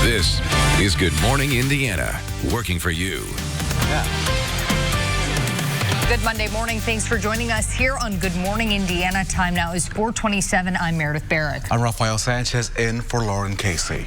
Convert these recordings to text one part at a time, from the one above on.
This is Good Morning Indiana, working for you. Good Monday morning. Thanks for joining us here on Good Morning Indiana. Time now is 4:27. I'm Meredith Barrick. I'm Rafael Sanchez in for Lauren Casey.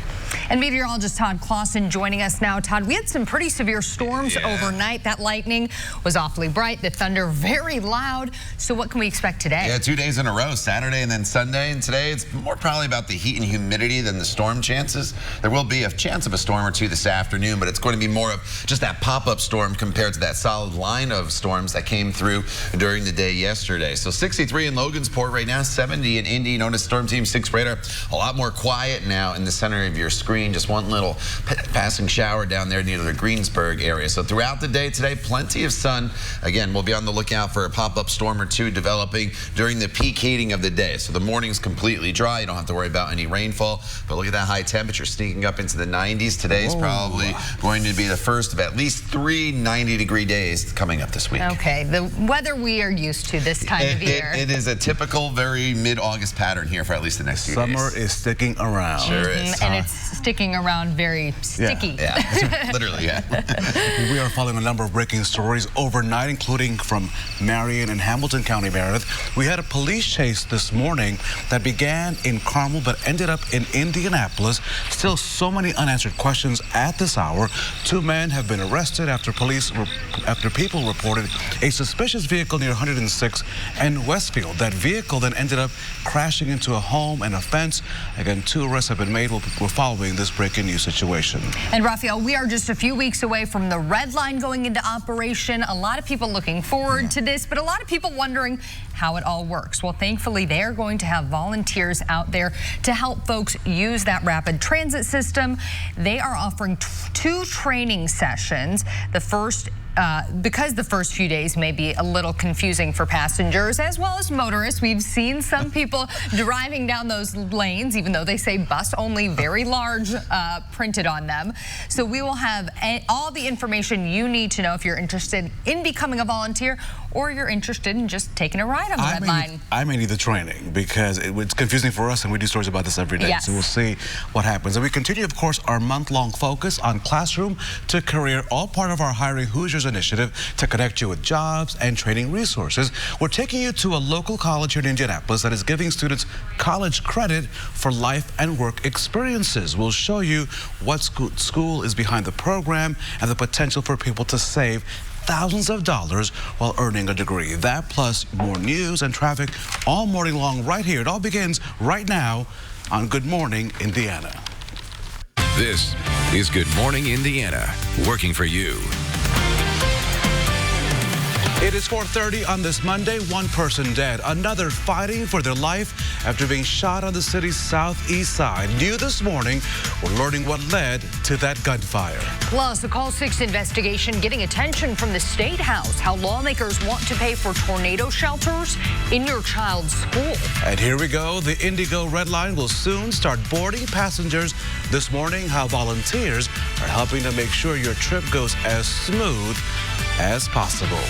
And meteorologist Todd Clausen joining us now. Todd, we had some pretty severe storms overnight. That lightning was awfully bright, the thunder very loud. So what can we expect today? Yeah, 2 days in a row, Saturday and then Sunday. And today it's more probably about the heat and humidity than the storm chances. There will be a chance of a storm or two this afternoon, but it's going to be more of just that pop-up storm compared to that solid line of storms that came through during the day yesterday. So 63 in Logansport right now, 70 in Indy, known as Storm Team 6 radar. A lot more quiet now in the center of your screen. Just one little passing shower down there near the Greensburg area. So throughout the day today, plenty of sun. Again, we'll be on the lookout for a pop-up storm or two developing during the peak heating of the day. So the morning's completely dry. You don't have to worry about any rainfall. But look at that high temperature sneaking up into the 90s. Today's probably going to be the first of at least 3 90-degree days coming up this week. Okay, the weather we are used to this time of year. It is a typical, very mid-August pattern here for at least the next few days. Summer is sticking around. Sure is. And it's sticking around very sticky. Yeah. Literally, yeah. We are following a number of breaking stories overnight, including from Marion and Hamilton County, Meredith. We had a police chase this morning that began in Carmel but ended up in Indianapolis. Still so many unanswered questions at this hour. 2 men have been arrested after people reported a suspicious vehicle near 106 and Westfield. That vehicle then ended up crashing into a home and a fence. Again, 2 arrests have been made. We're following this breaking news situation. And Rafael, we are just a few weeks away from the red line going into operation. A lot of people looking forward to this, but a lot of people wondering how it all works. Well, thankfully, they're going to have volunteers out there to help folks use that rapid transit system. They are offering 2 training sessions. The first because the first few days may be a little confusing for passengers as well as motorists. We've seen some people driving down those lanes, even though they say bus only, very large printed on them. So we will have all the information you need to know if you're interested in becoming a volunteer or you're interested in just taking a ride on the red line. I may need the training because it's confusing for us, and we do stories about this every day. Yes. So we'll see what happens. And we continue, of course, our month-long focus on classroom to career, all part of our Hiring Hoosiers initiative to connect you with jobs and training resources. We're taking you to a local college here in Indianapolis that is giving students college credit for life and work experiences. We'll show you what school is behind the program and the potential for people to save thousands of dollars while earning a degree. That plus more news and traffic all morning long right here. It all begins right now on Good Morning Indiana. This is Good Morning Indiana, working for you. It is 4:30 on this Monday. 1 person dead, another fighting for their life after being shot on the city's southeast side. New this morning, we're learning what led to that gunfire. Plus, a Call 6 investigation getting attention from the State House. How lawmakers want to pay for tornado shelters in your child's school. And here we go. The Indigo Red Line will soon start boarding passengers this morning. How volunteers are helping to make sure your trip goes as smooth as possible.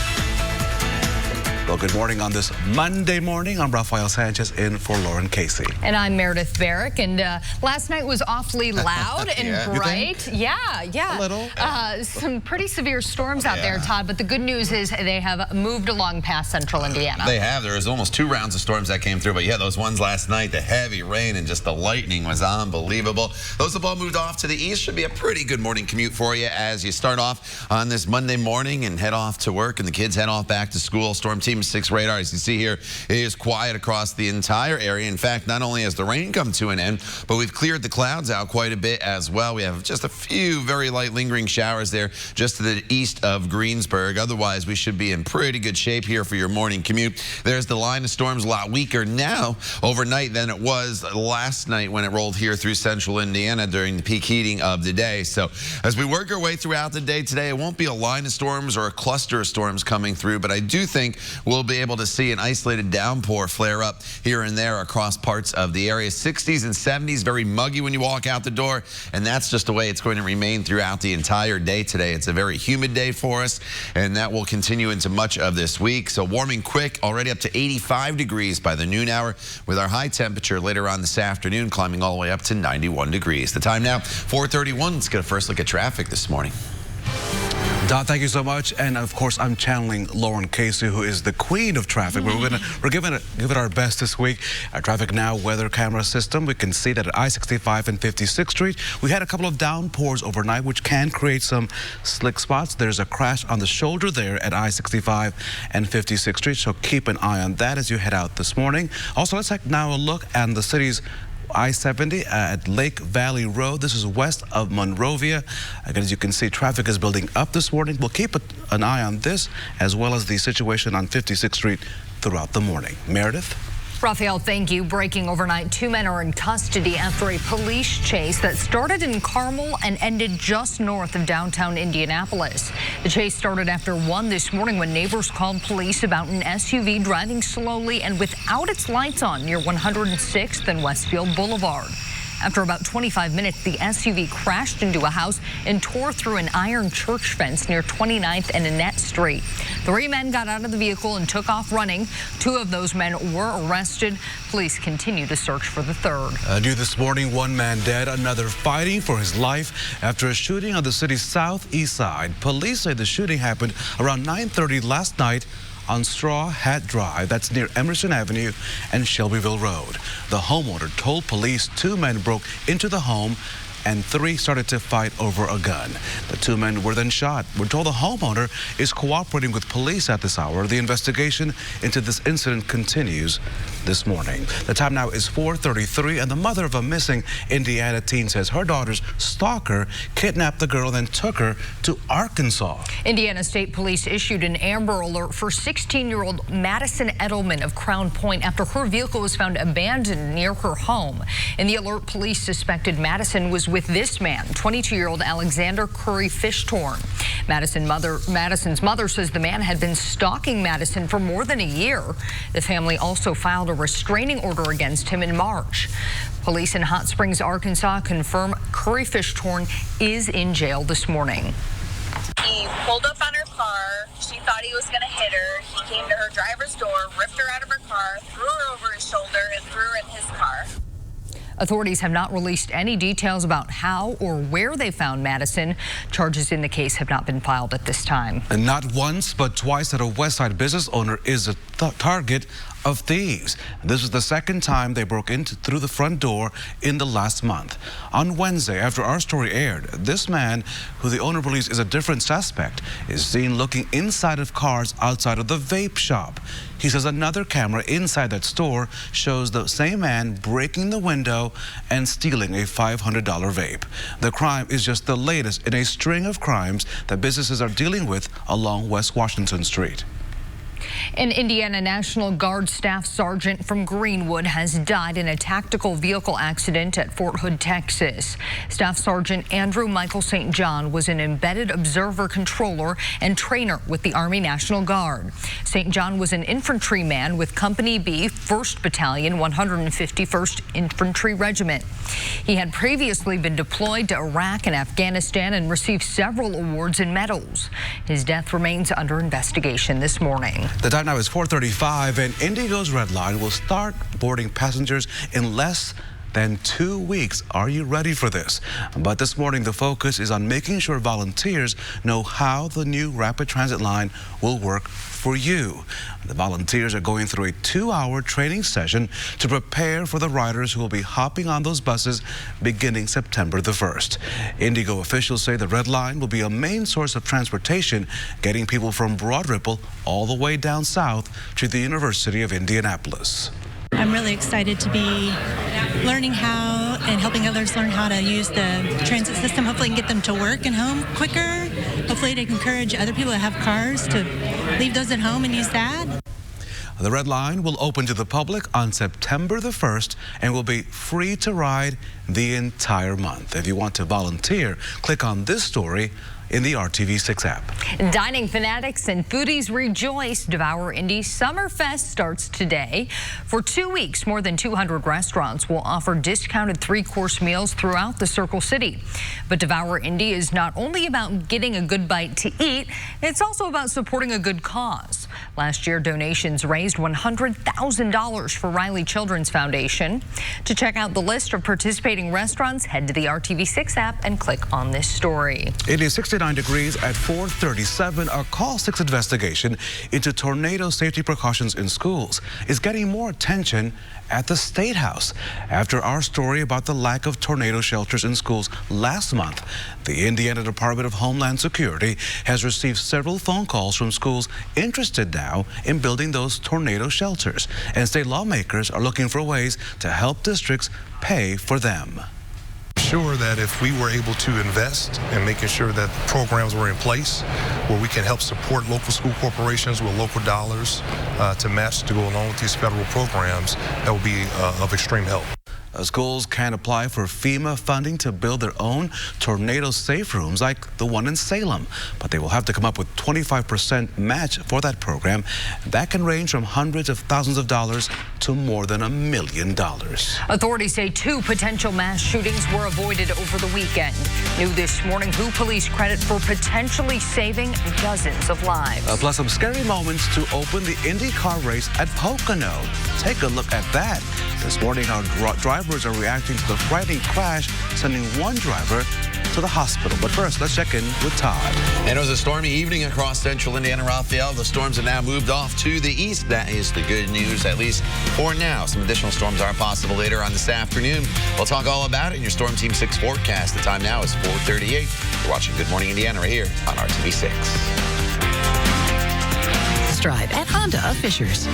Well, good morning on this Monday morning. I'm Rafael Sanchez in for Lauren Casey. And I'm Meredith Barrick. And last night was awfully loud and bright. Yeah. A little. Some pretty severe storms out there, Todd. But the good news is they have moved along past central Indiana. They have. There was almost 2 rounds of storms that came through. But yeah, those ones last night, the heavy rain and just the lightning was unbelievable. Those have all moved off to the east. Should be a pretty good morning commute for you as you start off on this Monday morning and head off to work and the kids head off back to school. Storm Team 6 radar, as you see here, it is quiet across the entire area. In fact, not only has the rain come to an end, but we've cleared the clouds out quite a bit as well. We have just a few very light lingering showers there just to the east of Greensburg. Otherwise, we should be in pretty good shape here for your morning commute. There's the line of storms a lot weaker now overnight than it was last night when it rolled here through central Indiana during the peak heating of the day. So as we work our way throughout the day today, it won't be a line of storms or a cluster of storms coming through, but I do think we'll be able to see an isolated downpour flare up here and there across parts of the area. 60s and 70s, very muggy when you walk out the door, and that's just the way it's going to remain throughout the entire day today. It's a very humid day for us, and that will continue into much of this week. So warming quick, already up to 85 degrees by the noon hour, with our high temperature later on this afternoon climbing all the way up to 91 degrees. The time now, 4:31. Let's get a first look at traffic this morning. Don, thank you so much. And of course, I'm channeling Lauren Casey, who is the queen of traffic. We're giving it our best this week. Our Traffic Now weather camera system, we can see that at I-65 and 56th Street, we had a couple of downpours overnight, which can create some slick spots. There's a crash on the shoulder there at I-65 and 56th Street, so keep an eye on that as you head out this morning. Also, let's take now a look at the city's I-70 at Lake Valley Road. This is west of Monrovia. Again, as you can see, traffic is building up this morning. We'll keep an eye on this as well as the situation on 56th Street throughout the morning. Meredith? Raphael, thank you. Breaking overnight, 2 men are in custody after a police chase that started in Carmel and ended just north of downtown Indianapolis. The chase started after 1 this morning when neighbors called police about an SUV driving slowly and without its lights on near 106th and Westfield Boulevard. After about 25 minutes, the SUV crashed into a house and tore through an iron church fence near 29th and Annette Street. 3 men got out of the vehicle and took off running. 2 of those men were arrested. Police continue to search for the third. New this morning, 1 man dead, another fighting for his life after a shooting on the city's southeast side. Police say the shooting happened around 9:30 last night on Straw Hat Drive. That's near Emerson Avenue and Shelbyville Road. The homeowner told police 2 men broke into the home and 3 started to fight over a gun. The 2 men were then shot. We're told the homeowner is cooperating with police at this hour. The investigation into this incident continues this morning. The time now is 4:33, and the mother of a missing Indiana teen says her daughter's stalker kidnapped the girl, then took her to Arkansas. Indiana State Police issued an Amber Alert for 16-year-old Madison Edelman of Crown Point after her vehicle was found abandoned near her home. In the alert, police suspected Madison was with this man, 22-year-old Alexander Curry Fishtorn. Madison's mother says the man had been stalking Madison for more than a year. The family also filed a restraining order against him in March. Police in Hot Springs, Arkansas confirm Curry Fishtorn is in jail this morning. He pulled up on her car. She thought he was going to hit her. He came to her driver's door, ripped her out of her car, threw her over his shoulder, and threw her in his car. Authorities have not released any details about how or where they found Madison. Charges in the case have not been filed at this time. And not once, but twice that a Westside business owner is a target of thieves. This was the second time they broke through the front door in the last month. On Wednesday, after our story aired, this man, who the owner believes is a different suspect, is seen looking inside of cars outside of the vape shop. He says another camera inside that store shows the same man breaking the window and stealing a $500 vape. The crime is just the latest in a string of crimes that businesses are dealing with along West Washington Street. An Indiana National Guard Staff Sergeant from Greenwood has died in a tactical vehicle accident at Fort Hood, Texas. Staff Sergeant Andrew Michael St. John was an embedded observer controller and trainer with the Army National Guard. St. John was an infantryman with Company B, 1st Battalion, 151st Infantry Regiment. He had previously been deployed to Iraq and Afghanistan and received several awards and medals. His death remains under investigation this morning. The time now is 4:35, and Indigo's Red Line will start boarding passengers in less than 2 weeks. Are you ready for this? But this morning, the focus is on making sure volunteers know how the new rapid transit line will work for you. The volunteers are going through a 2-hour training session to prepare for the riders who will be hopping on those buses beginning September the 1st. Indigo officials say the Red Line will be a main source of transportation, getting people from Broad Ripple all the way down south to the University of Indianapolis. I'm really excited to be learning how and helping others learn how to use the transit system. Hopefully, I can get them to work and home quicker. Hopefully, to encourage other people that have cars to leave those at home and use that. The Red Line will open to the public on September the 1st and will be free to ride the entire month. If you want to volunteer, click on this story in the RTV6 app. Dining fanatics and foodies rejoice. Devour Indy Summerfest starts today. For 2 weeks, more than 200 restaurants will offer discounted 3-course meals throughout the Circle City. But Devour Indy is not only about getting a good bite to eat, it's also about supporting a good cause. Last year, donations raised $100,000 for Riley Children's Foundation. To check out the list of participating restaurants, head to the RTV6 app and click on this story. It is 69 degrees at 4:37. A Call 6 investigation into tornado safety precautions in schools is getting more attention at the State House. After our story about the lack of tornado shelters in schools last month, the Indiana Department of Homeland Security has received several phone calls from schools interested now in building those tornado shelters, and state lawmakers are looking for ways to help districts pay for them. Sure that if we were able to invest in making sure that programs were in place where we can help support local school corporations with local dollars to match to go along with these federal programs, that would be of extreme help. Schools can apply for FEMA funding to build their own tornado safe rooms like the one in Salem, but they will have to come up with 25% match for that program. That can range from hundreds of thousands of dollars to more than $1 million. Authorities say 2 potential mass shootings were avoided over the weekend. New this morning, who police credit for potentially saving dozens of lives. Plus some scary moments to open the IndyCar race at Pocono. Take a look at that. This morning, our drivers are reacting to the frightening crash, sending one driver to the hospital. But first, let's check in with Todd. And it was a stormy evening across central Indiana, Raphael. The storms have now moved off to the east. That is the good news, at least for now. Some additional storms are possible later on this afternoon. We'll talk all about it in your Storm Team 6 forecast. The time now is 4:38. You're watching Good Morning Indiana right here on RTV6. Drive at Honda of Fishers.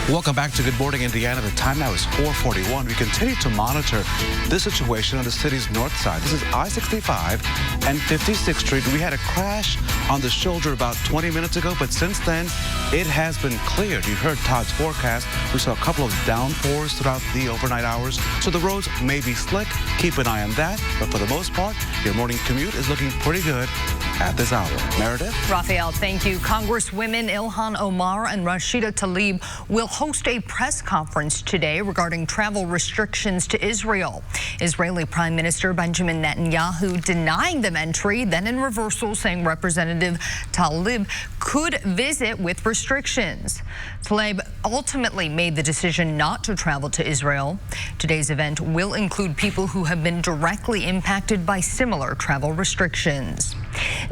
Welcome back to Good Morning Indiana. The time now is 4:41. We continue to monitor this situation on the city's north side. This is I-65 and 56th Street. We had a crash on the shoulder about 20 minutes ago, but since then, it has been cleared. You heard Todd's forecast. We saw a couple of downpours throughout the overnight hours, so the roads may be slick. Keep an eye on that, but for the most part, your morning commute is looking pretty good at this hour. Meredith? Raphael, thank you. Congresswomen Ilhan Omar and Rashida Tlaib will host a press conference today regarding travel restrictions to Israel. Israeli Prime Minister Benjamin Netanyahu denying them entry, then in reversal saying Representative Tlaib could visit with restrictions. Tlaib ultimately made the decision not to travel to Israel. Today's event will include people who have been directly impacted by similar travel restrictions.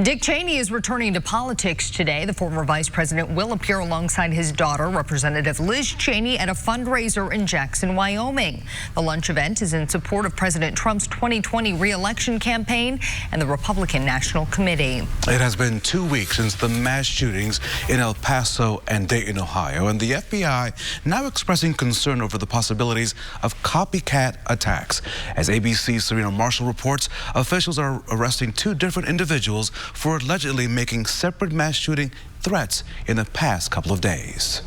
Dick Cheney is returning to politics today. The former vice president will appear alongside his daughter, Representative Liz Cheney, at a fundraiser in Jackson, Wyoming. The lunch event is in support of President Trump's 2020 re-election campaign and the Republican National Committee. It has been 2 weeks since the mass shootings in El Paso and Dayton, Ohio, and the FBI now expressing concern over the possibilities of copycat attacks. As ABC's Serena Marshall reports, officials are arresting 2 different individuals for allegedly making separate mass shooting threats in the past couple of days.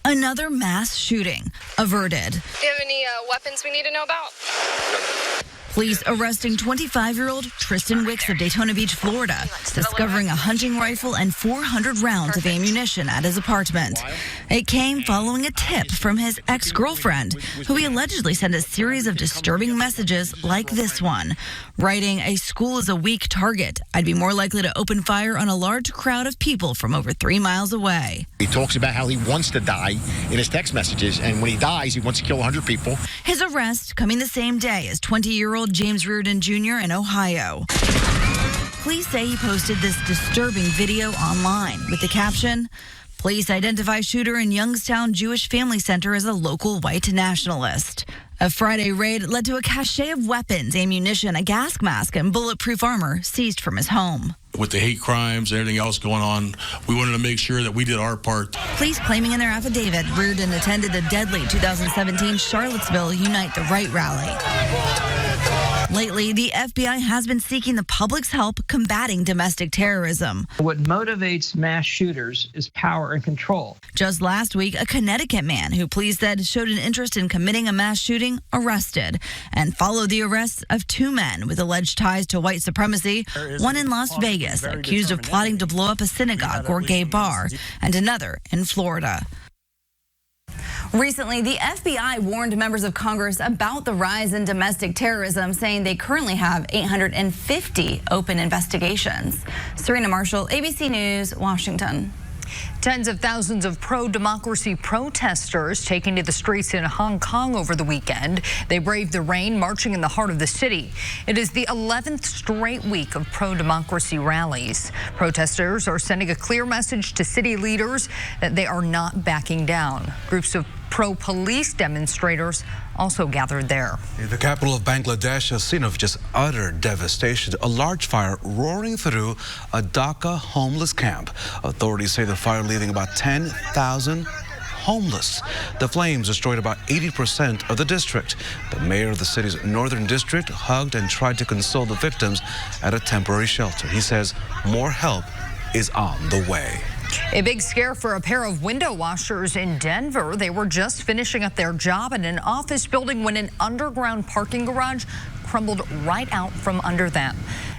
Another mass shooting averted. Do you have any weapons we need to know about? Police arresting 25-year-old Tristan Wicks of Daytona Beach, Florida, discovering a hunting rifle and 400 rounds of ammunition at his apartment. It came following a tip from his ex-girlfriend, who he allegedly sent a series of disturbing messages like this one, writing, "A school is a weak target. I'd be more likely to open fire on a large crowd of people from over 3 miles away." He talks about how he wants to die in his text messages, and when he dies, he wants to kill 100 people. His arrest coming the same day as 20-year-old James Reardon Jr. in Ohio. Police say he posted this disturbing video online with the caption, "Police identify shooter in Youngstown Jewish Family Center as a local white nationalist." A Friday raid led to a cache of weapons, ammunition, a gas mask, and bulletproof armor seized from his home. With the hate crimes and everything else going on, we wanted to make sure that we did our part. Police claiming in their affidavit, Reardon attended the deadly 2017 Charlottesville Unite the Right rally. Lately, the FBI has been seeking the public's help combating domestic terrorism. What motivates mass shooters is power and control. Just last week, a Connecticut man who police said showed an interest in committing a mass shooting arrested and followed the arrests of two men with alleged ties to white supremacy, one in Las Vegas accused of plotting to blow up a synagogue or gay bar, and another in Florida. Recently, the FBI warned members of Congress about the rise in domestic terrorism, saying they currently have 850 open investigations. Serena Marshall, ABC News, Washington. Tens of thousands of pro-democracy protesters taking to the streets in Hong Kong over the weekend. They braved the rain, marching in the heart of the city. It is the 11th straight week of pro-democracy rallies. Protesters are sending a clear message to city leaders that they are not backing down. Groups of pro-police demonstrators also gathered there. The capital of Bangladesh, a scene of just utter devastation. A large fire roaring through a Dhaka homeless camp. Authorities say the fire leaving about 10,000 homeless. The flames destroyed about 80% of the district. The mayor of the city's northern district hugged and tried to console the victims at a temporary shelter. He says more help is on the way. A big scare for a pair of window washers in Denver. They were just finishing up their job in an office building when an underground parking garage crumbled right out from under them.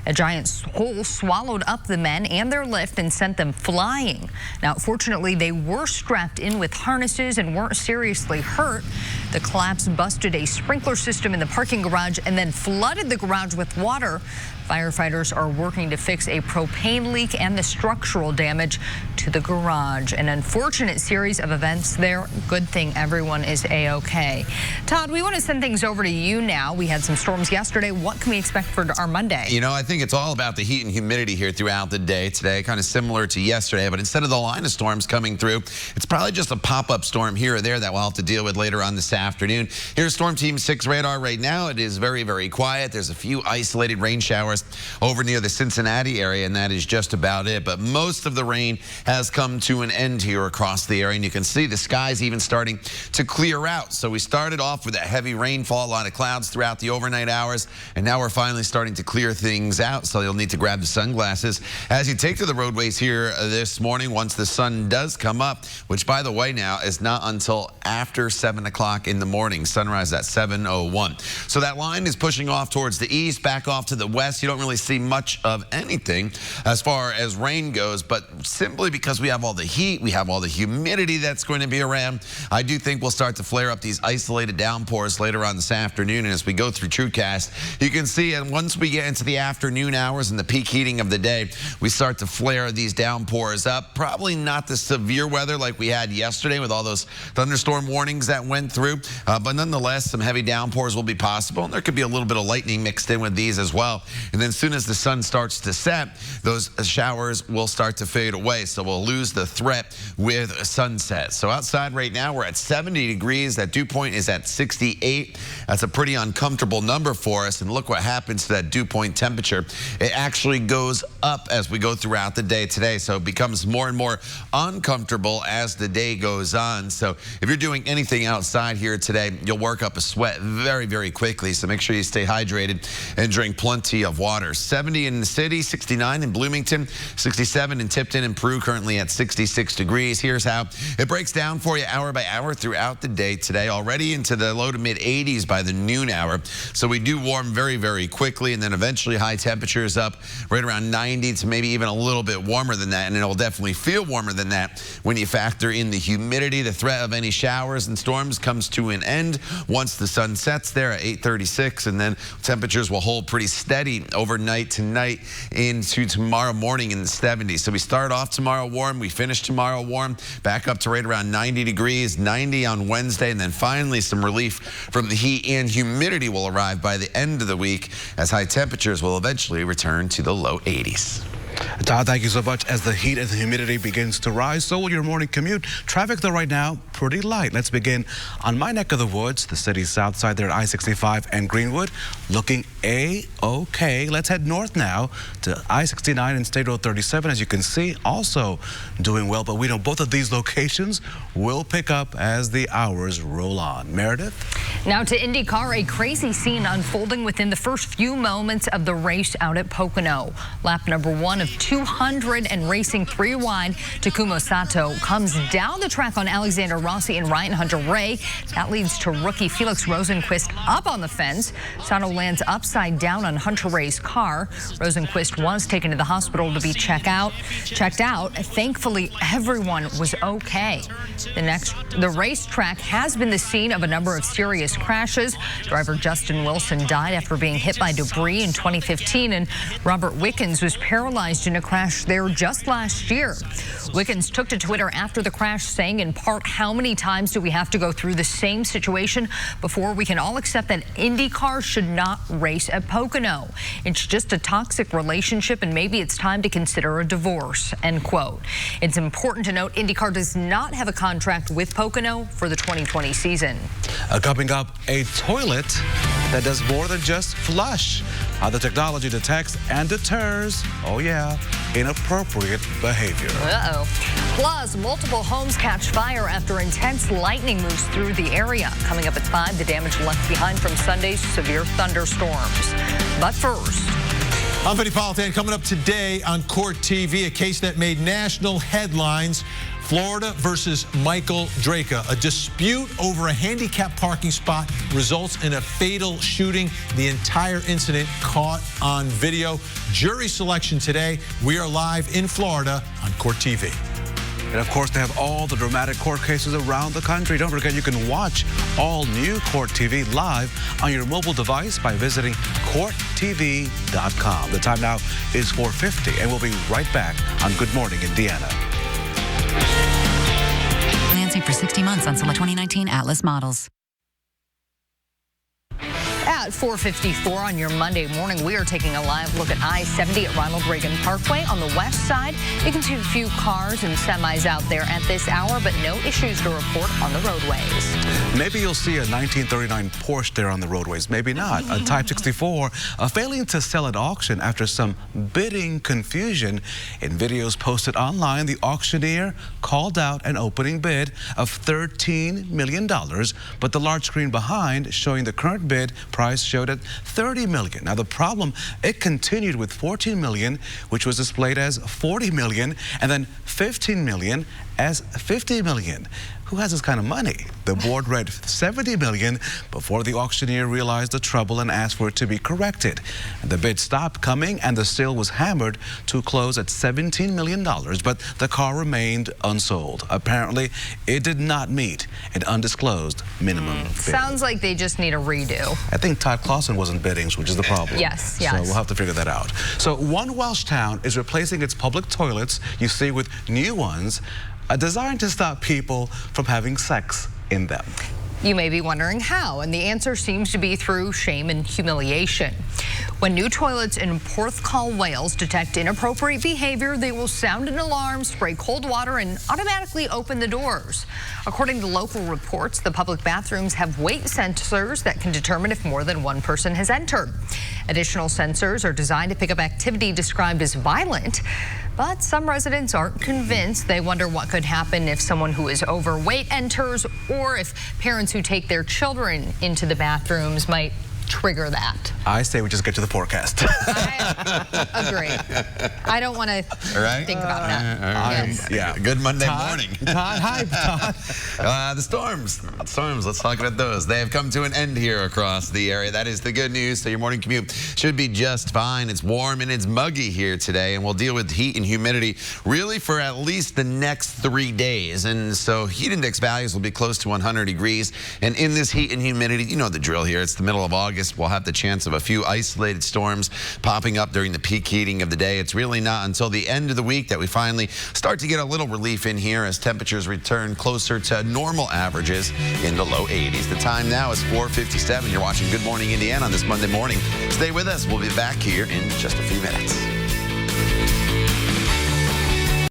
A giant hole swallowed up the men and their lift and sent them flying. Now, fortunately, they were strapped in with harnesses and weren't seriously hurt. The collapse busted a sprinkler system in the parking garage and then flooded the garage with water. Firefighters are working to fix a propane leak and the structural damage to the garage. An unfortunate series of events there. Good thing everyone is A-OK. Todd, we want to send things over to you now. We had some storms yesterday. What can we expect for our Monday? You know, I think it's all about the heat and humidity here throughout the day today, kind of similar to yesterday, but instead of the line of storms coming through, it's probably just a pop-up storm here or there that we'll have to deal with later on this afternoon. Here's Storm Team 6 radar right now. It is very, very quiet. There's a few isolated rain showers over near the Cincinnati area, and that is just about it. But most of the rain has come to an end here across the area, and you can see the skies even starting to clear out. So we started off with a heavy rainfall, a lot of clouds throughout the overnight hours, and now we're finally starting to clear things out. So you'll need to grab the sunglasses as you take to the roadways here this morning once the sun does come up, which, by the way, now is not until after 7 o'clock in the morning. Sunrise at 7:01. So that line is pushing off towards the east, back off to the west. You don't really see much of anything as far as rain goes, but simply because we have all the heat, we have all the humidity that's going to be around, I do think we'll start to flare up these isolated downpours later on this afternoon. And as we go through TrueCast, you can see, and once we get into the afternoon hours and the peak heating of the day, we start to flare these downpours up. Probably not the severe weather like we had yesterday with all those thunderstorm warnings that went through, but nonetheless, some heavy downpours will be possible, and there could be a little bit of lightning mixed in with these as well. And then as soon as the sun starts to set, those showers will start to fade away, so we'll lose the threat with sunset. So outside right now, we're at 70 degrees. That dew point is at 68. That's a pretty uncomfortable number for us, and look what happens to that dew point temperature. It actually goes up as we go throughout the day today, so it becomes more and more uncomfortable as the day goes on. So if you're doing anything outside here today, you'll work up a sweat very, very quickly, so make sure you stay hydrated and drink plenty of water. 70 in the city, 69 in Bloomington, 67 in Tipton and Peru, currently at 66 degrees. Here's how it breaks down for you hour by hour throughout the day today, already into the low to mid 80s by the noon hour. So we do warm very, very quickly, and then eventually high temperatures up right around 90 to maybe even a little bit warmer than that, and it will definitely feel warmer than that when you factor in the humidity. The threat of any showers and storms comes to an end once the sun sets there at 8:36, and then temperatures will hold pretty steady overnight tonight into tomorrow morning in the 70s. So we start off tomorrow warm, we finish tomorrow warm, back up to right around 90 degrees, 90 on Wednesday, and then finally some relief from the heat and humidity will arrive by the end of the week as high temperatures will eventually return to the low 80s. Todd, thank you so much. As the heat and the humidity begins to rise, so will your morning commute. Traffic, though, right now, pretty light. Let's begin on my neck of the woods, the city's south side there at I-65 and Greenwood, looking A-OK. Let's head north now to I-69 and State Road 37. As you can see, also doing well, but we know both of these locations will pick up as the hours roll on. Meredith? Now to IndyCar, a crazy scene unfolding within the first few moments of the race out at Pocono. Lap number 1 of 200 and racing 3 wide, Takuma Sato comes down the track on Alexander Rossi and Ryan Hunter-Reay. That leads to rookie Felix Rosenqvist up on the fence. Sato lands upside down on Hunter-Reay's car. Rosenqvist was taken to the hospital to be checked out. Thankfully, everyone was okay. The racetrack has been the scene of a number of serious crashes. Driver Justin Wilson died after being hit by debris in 2015, and Robert Wickens was paralyzed in a crash there just last year. Wickens took to Twitter after the crash, saying in part, "How many times do we have to go through the same situation before we can all accept that IndyCar should not race at Pocono? It's just a toxic relationship, and maybe it's time to consider a divorce," end quote. It's important to note IndyCar does not have a contract with Pocono for the 2020 season. Coming up, a toilet that does more than just flush. How the technology detects and deters, oh yeah, inappropriate behavior. Uh-oh. Plus, multiple homes catch fire after intense lightning moves through the area. Coming up at 5, the damage left behind from Sunday's severe thunderstorms. But first, I'm Vinny Politan. Coming up today on Court TV, a case that made national headlines. Florida versus Michael Draka. A dispute over a handicapped parking spot results in a fatal shooting. The entire incident caught on video. Jury selection today. We are live in Florida on Court TV. And of course, they have all the dramatic court cases around the country. Don't forget, you can watch all new Court TV live on your mobile device by visiting CourtTV.com. The time now is 4:50, and we'll be right back on Good Morning Indiana. Financing for 60 months on select 2019 Atlas models. At 4:54 on your Monday morning, we are taking a live look at I-70 at Ronald Reagan Parkway on the west side. You can see a few cars and semis out there at this hour, but no issues to report on the roadways. Maybe you'll see a 1939 Porsche there on the roadways. Maybe not. A Type 64 failing to sell at auction after some bidding confusion. In videos posted online, the auctioneer called out an opening bid of $13 million, but the large screen behind showing the current bid price showed at $30 million. Now the problem, it continued with $14 million, which was displayed as $40 million, and then $15 million as $50 million. Who has this kind of money? The board read $70 million before the auctioneer realized the trouble and asked for it to be corrected. The bid stopped coming and the sale was hammered to close at $17 million, but the car remained unsold. Apparently, it did not meet an undisclosed minimum bid. Sounds like they just need a redo. I think Todd Clausen wasn't bidding, which is the problem. Yes. So we'll have to figure that out. So one Welsh town is replacing its public toilets, you see, with new ones, designed to stop people from having sex in them. You may be wondering how, and the answer seems to be through shame and humiliation. When new toilets in Porthcawl, Wales detect inappropriate behavior, they will sound an alarm, spray cold water, and automatically open the doors. According to local reports, the public bathrooms have weight sensors that can determine if more than one person has entered. Additional sensors are designed to pick up activity described as violent, but some residents aren't convinced. They wonder what could happen if someone who is overweight enters, or if parents who take their children into the bathrooms might trigger that. I say we just get to the forecast. I agree. I don't want to think about that. Yes. Yeah. Good Monday morning. Todd, hi, Todd. The storms, let's talk about those. They have come to an end here across the area. That is the good news. So your morning commute should be just fine. It's warm and it's muggy here today, and we'll deal with heat and humidity really for at least the next 3 days. And so heat index values will be close to 100 degrees. And in this heat and humidity, you know the drill here. It's the middle of August. We'll have the chance of a few isolated storms popping up during the peak heating of the day. It's really not until the end of the week that we finally start to get a little relief in here as temperatures return closer to normal averages in the low 80s. The time now is 4:57. You're watching Good Morning Indiana on this Monday morning. Stay with us. We'll be back here in just a few minutes.